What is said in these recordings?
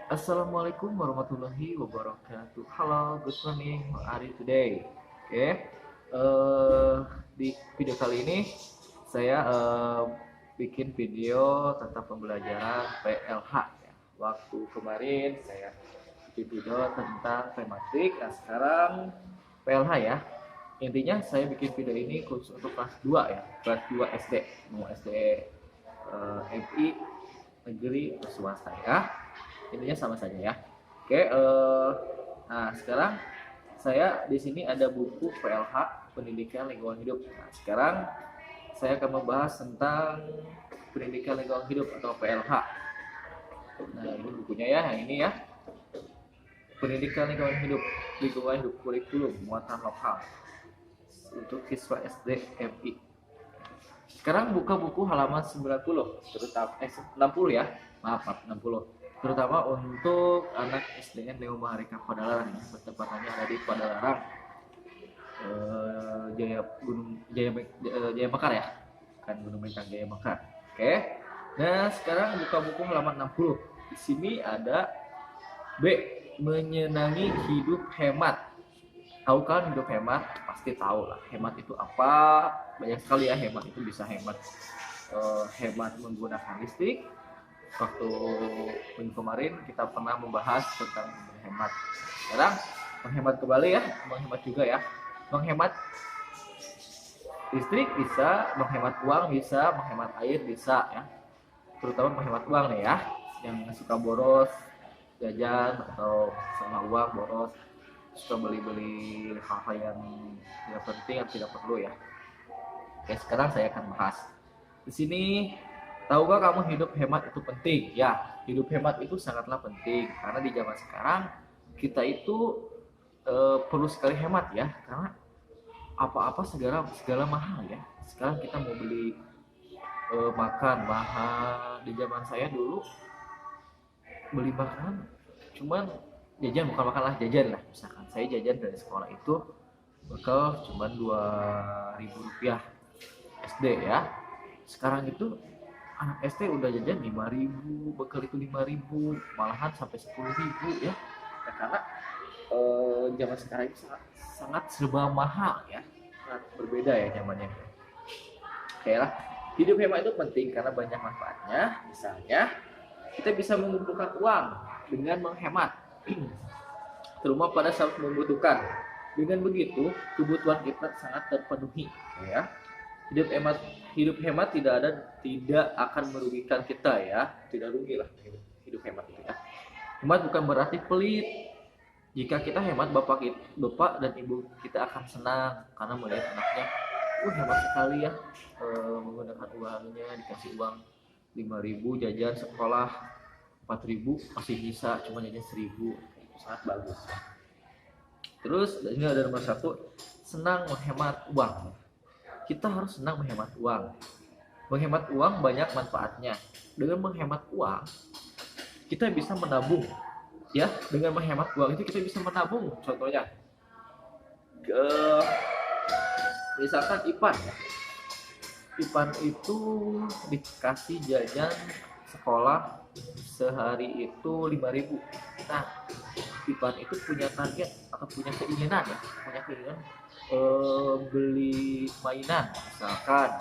Assalamualaikum warahmatullahi wabarakatuh. Halo, good morning. How are you today? Oke, di video kali ini saya bikin video tentang pembelajaran PLH. Ya. Waktu kemarin saya bikin video tentang tematik. Nah, sekarang PLH ya. Intinya saya bikin video ini khusus untuk kelas 2 ya, kelas 2 SD, mau SD MI negeri atau swasta ya, intinya sama saja ya. Oke, nah sekarang saya di sini ada buku PLH Pendidikan Lingkungan Hidup. Nah, sekarang saya akan membahas tentang Pendidikan Lingkungan Hidup atau PLH. Nah, ini bukunya ya, yang ini ya. Pendidikan Lingkungan Hidup Kurikulum Muatan Lokal untuk siswa SD MI. Sekarang buka buku halaman 90, terutama 60 ya. Maaf, 60. Terutama untuk anak SDN Leo Maharika Padalarang ya. Pertempatannya ada di Padalarang. Jaya Mekar ya. Kan Gunung Bintang Jaya Mekar. Oke. Nah, sekarang buka buku halaman 60. Di sini ada B, menyenangi hidup hemat. Tahu kan hidup hemat? Pasti tahu lah. Hemat itu apa? Banyak sekali ya hemat itu, bisa hemat hemat menggunakan listrik. Waktu minggu kemarin kita pernah membahas tentang menghemat. Sekarang menghemat kembali ya, menghemat juga ya. Menghemat listrik bisa, menghemat uang bisa, menghemat air bisa ya. Terutama menghemat uang nih ya. Yang suka boros jajan atau sama uang boros, suka beli-beli hal-hal yang tidak penting atau tidak perlu ya. Oke, sekarang saya akan bahas. Di sini, tahukah kamu hidup hemat itu penting? Ya, hidup hemat itu sangatlah penting karena di zaman sekarang kita itu perlu sekali hemat ya, karena apa-apa segala segala mahal ya. Sekarang kita mau beli makan mahal. Di zaman saya dulu beli makan cuman jajan, bukan makan lah, jajan lah. Misalkan saya jajan dari sekolah itu bekal cuma Rp2.000 SD ya. Sekarang itu anak SD udah jajan 5.000, bekal itu 5.000, malahan sampai 10.000 ya. Nah, karena zaman sekarang itu sangat serba mahal ya, sangat berbeda ya zamannya. Oke lah, hidup hemat itu penting karena banyak manfaatnya. Misalnya kita bisa mengumpulkan uang dengan menghemat, terutama pada saat membutuhkan. Dengan begitu, kebutuhan kita sangat terpenuhi. Ya, hidup hemat tidak akan merugikan kita ya, tidak rugi lah hidup hemat itu ya. Hemat bukan berarti pelit. Jika kita hemat, bapak dan ibu kita akan senang karena melihat anaknya, hemat sekali ya, menggunakan uangnya, dikasih uang 5.000 jajan sekolah, 4.000 masih bisa, cuma jajan 1.000, itu sangat bagus. Terus ini ada nomor 1, senang menghemat uang. Kita harus senang menghemat uang. Menghemat uang banyak manfaatnya. Dengan menghemat uang kita bisa menabung ya. Dengan menghemat uang itu kita bisa menabung. Contohnya misalkan Ipan ya. Ipan itu dikasih jajan sekolah sehari itu 5.000. Nah, Ipan itu punya target atau punya keinginan ya, beli mainan, misalkan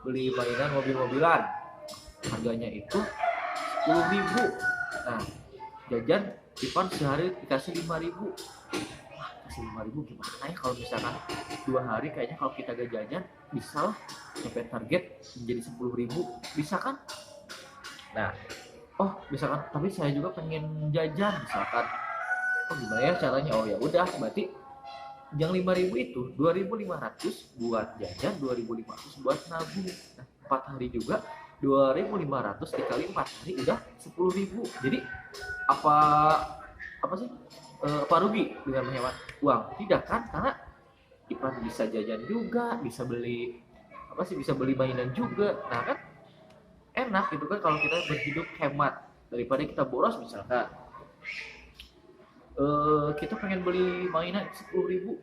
beli mainan mobil-mobilan, harganya itu 10.000. Nah, jajan Ipan sehari dikasih 5.000. Wah, kasih 5.000 gimana ya kalau misalkan 2 hari, kayaknya kalau kita gak jajan bisa lah sampai target menjadi 10.000, bisa kan? Nah, misalkan tapi saya juga pengen jajan, misalkan gimana ya caranya? Ya udah, berarti yang 5.000 itu 2.500 buat jajan, 2.500 buat nabung. Nah, 4 hari juga 2.500 dikali 4 hari udah 10.000. Jadi apa sih, apa rugi dengan menghemat uang? Tidak kan? Karena Ipan bisa jajan juga, bisa beli bisa beli mainan juga. Nah kan enak gitu kan kalau kita berhidup hemat daripada kita boros. Misalkan kita pengen beli mainan 10.000,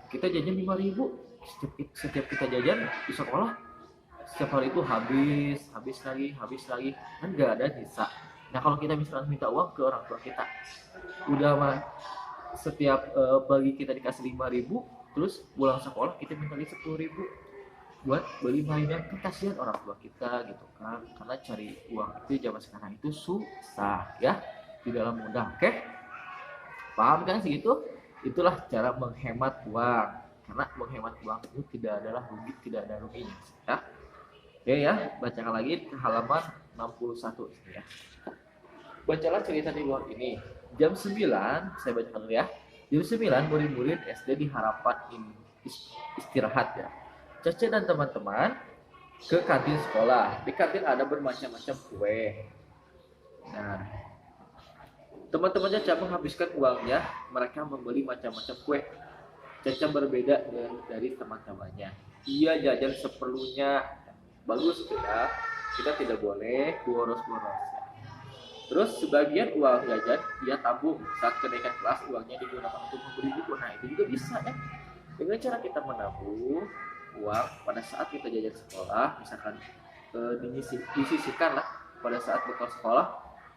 kita jajan 5.000. Setiap kita jajan di sekolah, setiap hari itu habis lagi kan, nggak ada sisa. Nah kalau kita misalkan minta uang ke orang tua kita, udah mah setiap pagi kita dikasih 5.000, terus pulang sekolah kita minta 10.000 buat beli mainan, kan kasihan orang tua kita gitu kan, karena cari uang itu zaman sekarang itu susah ya, tidak mudah. Oke, paham kan segitu? Itulah cara menghemat uang, karena menghemat uang itu tidak adalah rugi, tidak ada ruginya ya. Oke ya, bacakan lagi ke halaman 61 ya. Bacalah cerita di luar ini. Jam 9, saya bacakan dulu ya. Jam 9 murid-murid SD di Harapan istirahat ya. Caca dan teman-teman ke kantin sekolah. Di kantin ada bermacam-macam kue. Nah, teman-teman Caca menghabiskan uangnya. Mereka membeli macam-macam kue. Caca berbeda dari teman-temannya. Ia jajan seperlunya. Bagus ya. Kita tidak boleh boros-boros. Terus sebagian uang jajan dia tabung, saat kenaikan kelas uangnya digunakan untuk membeli buku. Nah itu juga bisa ya. Dengan cara kita menabung uang pada saat kita jajan sekolah, misalkan disisihkan lah pada saat bekal sekolah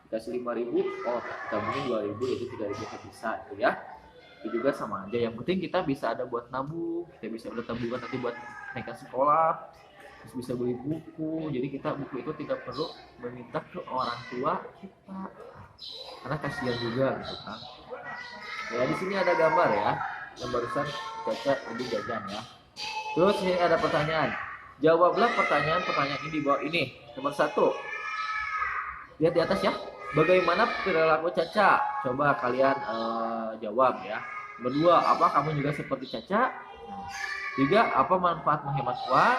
dikasih 5.000, oh tabungnya 2.000, jadi 3.000 bisa itu ya. Itu juga sama aja. Yang penting kita bisa ada buat nabung, kita bisa ada tabungan nanti buat kenaikan sekolah, terus bisa beli buku. Jadi kita buku itu tidak perlu meminta ke orang tua kita, karena kasihan juga gitu kan. Ya di sini ada gambar ya, yang barusan Caca tadi jajan ya. Terus ini ada pertanyaan, jawablah pertanyaan ini di bawah ini. Nomor 1, lihat di atas ya, bagaimana perilaku Caca? Coba kalian jawab ya. Nomor 2, apa kamu juga seperti Caca? 3, apa manfaat menghemat uang?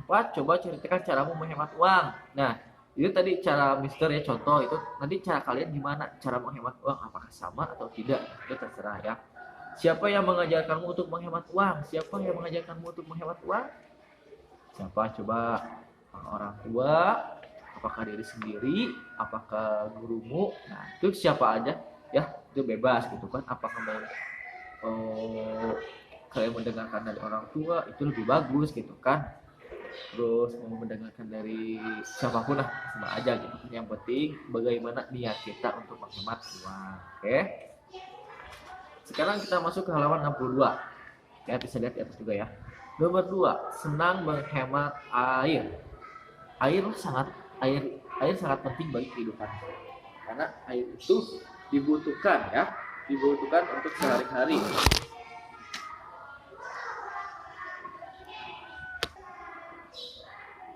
4, coba ceritakan caramu menghemat uang. Nah, itu tadi cara Mister ya, contoh itu. Nanti cara kalian gimana cara menghemat uang? Apakah sama atau tidak? Itu terserah ya. Siapa yang mengajarkanmu untuk menghemat uang? Siapa yang mengajarkanmu untuk menghemat uang? Siapa? Coba orang tua, apakah diri sendiri, apakah gurumu? Nah, itu siapa aja ya, itu bebas gitu kan. Apakah mau kalian mendengarkan dari orang tua, itu lebih bagus gitu kan. Terus mau mendengarkan dari siapapun lah, sama aja gitu. Yang penting bagaimana niat kita untuk menghemat uang. Oke. Sekarang kita masuk ke halaman 62. Ya, bisa lihat di atas juga ya. Nomor 2, senang menghemat air. Air sangat penting bagi kehidupan. Karena air itu dibutuhkan ya, dibutuhkan untuk sehari-hari.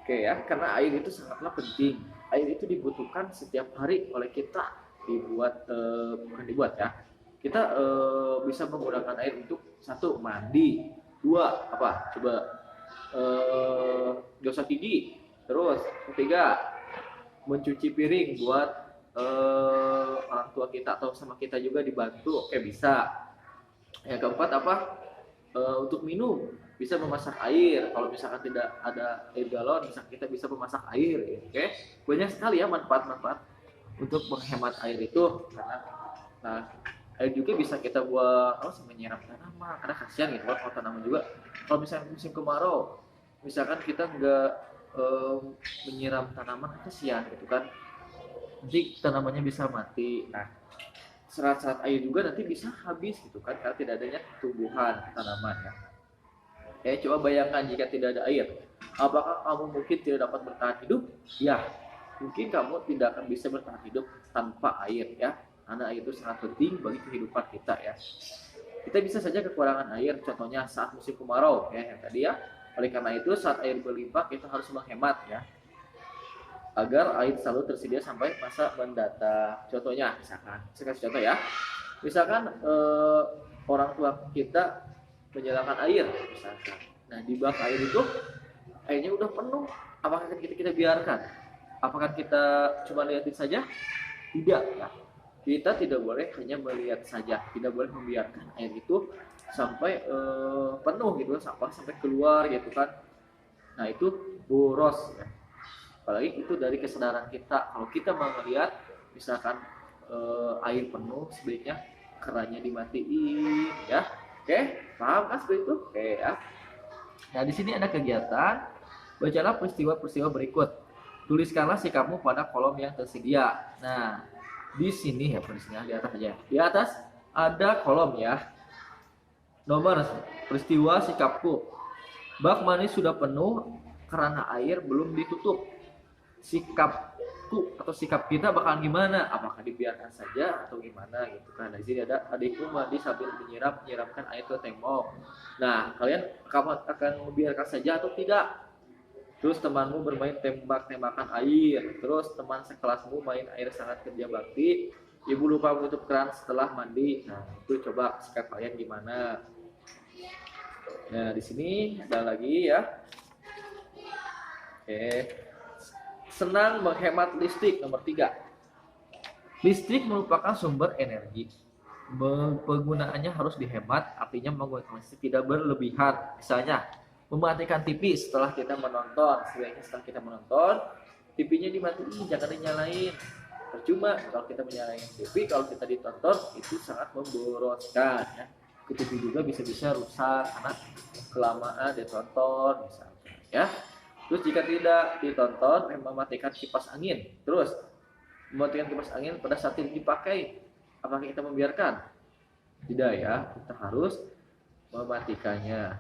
Oke ya, karena air itu sangatlah penting. Air itu dibutuhkan setiap hari oleh kita. Bukan dibuat ya. Kita bisa menggunakan air untuk 1, mandi. 2, apa? Coba gosok gigi. Terus 3, mencuci piring buat orang tua kita atau sama kita juga dibantu. Oke, bisa. Yang keempat apa? Untuk minum, bisa memasak air. Kalau misalkan tidak ada air galon, kita bisa memasak air. Oke, banyak sekali ya manfaat-manfaat untuk menghemat air itu. Karena air juga bisa kita buat menyiram tanaman, karena kasihan gitu kalau tanaman juga. Kalau misalkan musim kemarau, misalkan kita nggak menyiram tanaman, kasihan gitu kan, nanti tanamannya bisa mati. Nah, serat-serat air juga nanti bisa habis gitu kan, karena tidak adanya tumbuhan tanaman ya. Coba bayangkan jika tidak ada air, apakah kamu mungkin tidak dapat bertahan hidup? Ya, mungkin kamu tidak akan bisa bertahan hidup tanpa air ya, karena air itu sangat penting bagi kehidupan kita ya. Kita bisa saja kekurangan air, contohnya saat musim kemarau ya, yang tadi ya. Oleh karena itu saat air berlimpah kita harus menghemat ya, agar air selalu tersedia sampai masa mendatang. Contohnya, misalkan, saya kasih contoh ya. Misalkan orang tua kita menyalakan air, misalkan. Nah, di bak air itu airnya udah penuh. Apakah kita biarkan? Apakah kita cuma lihatin saja? Tidak ya. Kita tidak boleh hanya melihat saja. Tidak boleh membiarkan air itu sampai penuh gitu, sampai keluar gitu kan. Nah, itu boros ya. Apalagi itu dari kesadaran kita. Kalau kita mau melihat misalkan air penuh, sebaiknya kerannya dimatiin ya. Oke, paham kan seperti itu? Oke ya. Nah, di sini ada kegiatan, bacalah peristiwa-peristiwa berikut. Tuliskanlah sikapmu pada kolom yang tersedia. Nah, di sini ya, di atas aja. Di atas ada kolom ya. Nomor peristiwa sikapku. Bak mandi sudah penuh karena air belum ditutup. Sikapku atau sikap kita bakalan gimana? Apakah dibiarkan saja atau gimana gitu kan? Di sini ada adikku mandi sambil menyiramkan air ke tembok. Nah, kalian akan membiarkan saja atau tidak? Terus temanmu bermain tembak-tembakan air. Terus teman sekelasmu main air sangat kerja bakti. Ibu lupa menutup keran setelah mandi. Nah, itu coba sikap kalian gimana? Nah, di sini ada lagi ya. Oke. Senang menghemat listrik nomor 3. Listrik merupakan sumber energi. Penggunaannya harus dihemat, artinya menggunakan listrik tidak berlebihan. Misalnya, mematikan TV setelah kita menonton. Sebaiknya setelah kita menonton, TV-nya dimatiin, jangan dinyalain. Percuma kalau kita menyalain TV, kalau kita ditonton itu sangat memboroskan ya. TV juga bisa-bisa rusak karena kelamaan ditonton misalnya ya. Terus jika tidak ditonton, mematikan kipas angin. Terus mematikan kipas angin pada saat tidak dipakai, apakah kita membiarkan? Tidak ya, kita harus mematikannya.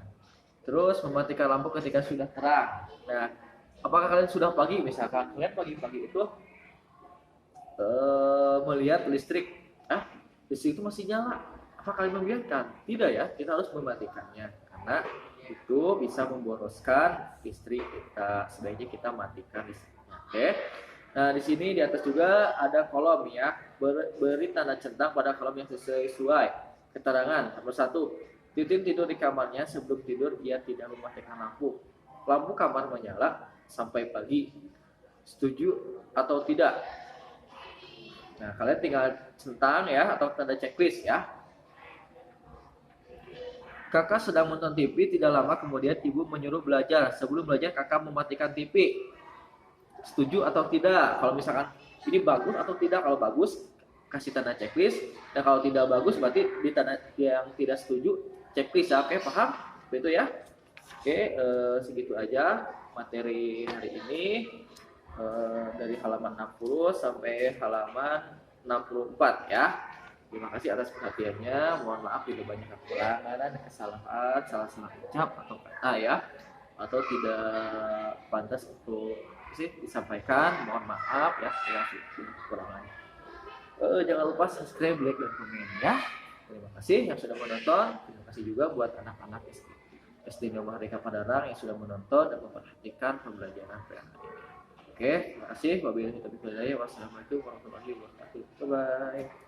Terus mematikan lampu ketika sudah terang. Nah, apakah kalian sudah pagi? Misalkan kalian pagi-pagi itu melihat listrik itu masih nyala, apa kalian membiarkan? Tidak ya, kita harus mematikannya karena itu bisa memboroskan listrik kita. Sebaiknya kita matikan listriknya. Oke. Nah, di sini di atas juga ada kolom ya. Beri tanda centang pada kolom yang sesuai. Keterangan nomor 1. Titin tidur di kamarnya, sebelum tidur ia tidak mematikan lampu. Lampu kamar menyala sampai pagi. Setuju atau tidak? Nah, kalian tinggal centang ya atau tanda checklist ya. Kakak sedang menonton TV, tidak lama kemudian ibu menyuruh belajar. Sebelum belajar kakak mematikan TV. Setuju atau tidak? Kalau misalkan ini bagus atau tidak? Kalau bagus, kasih tanda checklist. Dan kalau tidak bagus, berarti di tanda yang tidak setuju, checklist ya. Oke, paham? Begitu ya. Oke, segitu aja materi hari ini. Dari halaman 60 sampai halaman 64 ya. Terima kasih atas perhatiannya. Mohon maaf bila banyak kekurangan dan kesalahan, salah-salah ucap atau kata ya, atau tidak pantas untuk disampaikan. Mohon maaf ya bila kekurangannya. Jangan lupa subscribe, like, dan komen ya. Terima kasih yang sudah menonton. Terima kasih juga buat anak-anak SD Negeri Merdeka Padalarang yang sudah menonton dan memperhatikan pembelajaran PNK ini. Oke, terima kasih. Wassalamualaikum warahmatullahi wabarakatuh. Bye bye.